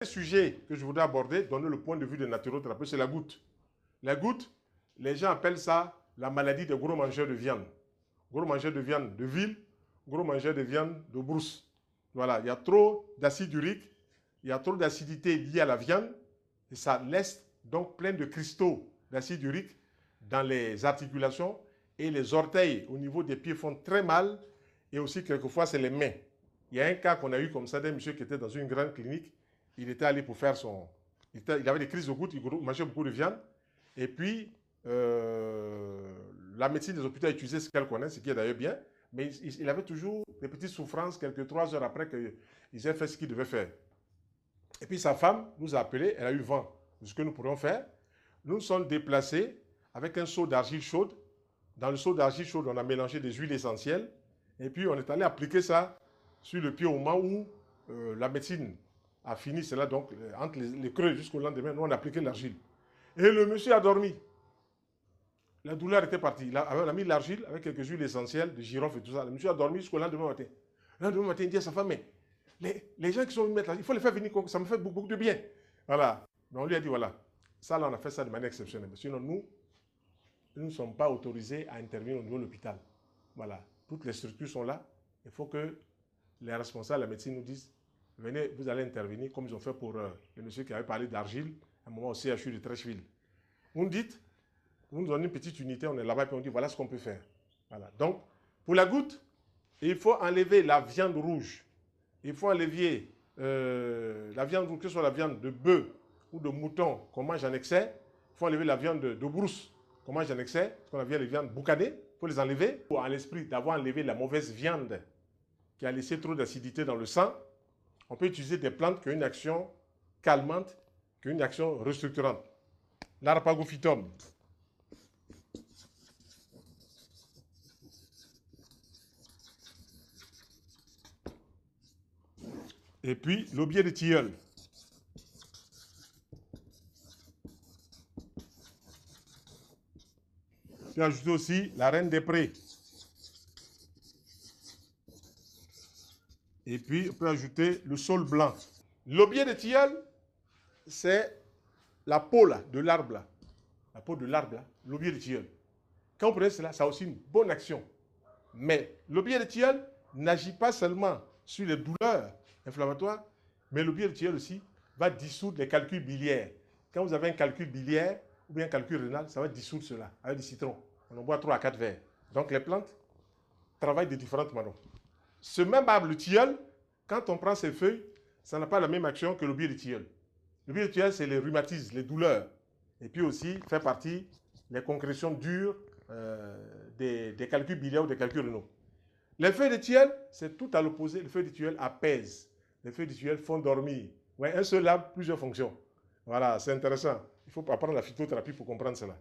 Le sujet que je voudrais aborder, donner le point de vue des naturothérapeutes, c'est la goutte. La goutte, les gens appellent ça la maladie des gros mangeurs de viande. Gros mangeurs de viande de ville, gros mangeurs de viande de brousse. Voilà, il y a trop d'acide urique, il y a trop d'acidité liée à la viande, et ça laisse donc plein de cristaux d'acide urique dans les articulations, et les orteils au niveau des pieds font très mal, et aussi quelquefois c'est les mains. Il y a un cas qu'on a eu comme ça d'un monsieur qui était dans une grande clinique. Il était allé pour faire son... Il avait des crises de goutte, il mangeait beaucoup de viande. Et puis, la médecine des hôpitaux a utilisé ce qu'elle connaît, ce qui est d'ailleurs bien. Mais il avait toujours des petites souffrances quelques 3 heures après qu'il ait fait ce qu'il devait faire. Et puis sa femme nous a appelés, elle a eu vent de ce que nous pourrions faire. Nous nous sommes déplacés avec un seau d'argile chaude. Dans le seau d'argile chaude, on a mélangé des huiles essentielles. Et puis on est allé appliquer ça sur le pied au moment où la médecine a fini cela, donc entre les creux jusqu'au lendemain, nous on a appliqué l'argile. Et le monsieur a dormi. La douleur était partie. On a mis l'argile avec quelques huiles essentielles, de girofle et tout ça. Le monsieur a dormi jusqu'au lendemain matin. Le lendemain matin, il dit à sa femme, mais les gens qui sont venus mettre l'argile, il faut les faire venir, ça me fait beaucoup de bien. Voilà. Donc on lui a dit, voilà, ça là, on a fait ça de manière exceptionnelle. Sinon, nous ne sommes pas autorisés à intervenir au niveau de l'hôpital. Voilà. Toutes les structures sont là. Il faut que les responsables de la médecine nous disent, venez, vous allez intervenir, comme ils ont fait pour le monsieur qui avait parlé d'argile, à un moment au CHU de Trècheville. Vous nous dites, vous nous donnez une petite unité, on est là-bas, et puis on dit, voilà ce qu'on peut faire. Voilà. Donc, pour la goutte, il faut enlever la viande rouge. Il faut enlever la viande rouge, que ce soit la viande de bœuf ou de mouton qu'on mange en excès. Il faut enlever la viande de brousse qu'on mange en excès, ce qu'on appelle les viandes boucadées. Il faut les enlever. Pour à l'esprit d'avoir enlevé la mauvaise viande qui a laissé trop d'acidité dans le sang, on peut utiliser des plantes qui ont une action calmante, qui ont une action restructurante. L'arpagophytum. Et puis, l'aubier de tilleul. On peut ajouter aussi la reine des prés. Et puis, on peut ajouter le saule blanc. L'aubier de tilleul, c'est la peau là, de l'arbre là. La peau de l'arbre là, l'aubier de tilleul. Quand vous prenez cela, ça a aussi une bonne action. Mais l'aubier de tilleul n'agit pas seulement sur les douleurs inflammatoires, mais l'aubier de tilleul aussi va dissoudre les calculs biliaires. Quand vous avez un calcul biliaire ou bien un calcul rénal, ça va dissoudre cela avec du citron. On en boit 3 à 4 verres. Donc les plantes travaillent de différentes manières. Ce même arbre, le tilleul, quand on prend ses feuilles, ça n'a pas la même action que l'aubier de tilleul. L'aubier de tilleul, c'est les rhumatismes, les douleurs. Et puis aussi, fait partie des concrétions dures des calculs biliaires ou des calculs rénaux. Les feuilles de tilleul, c'est tout à l'opposé. Les feuilles de tilleul apaisent. Les feuilles de tilleul font dormir. Ouais, un seul arbre, plusieurs fonctions. Voilà, c'est intéressant. Il faut apprendre la phytothérapie pour comprendre cela.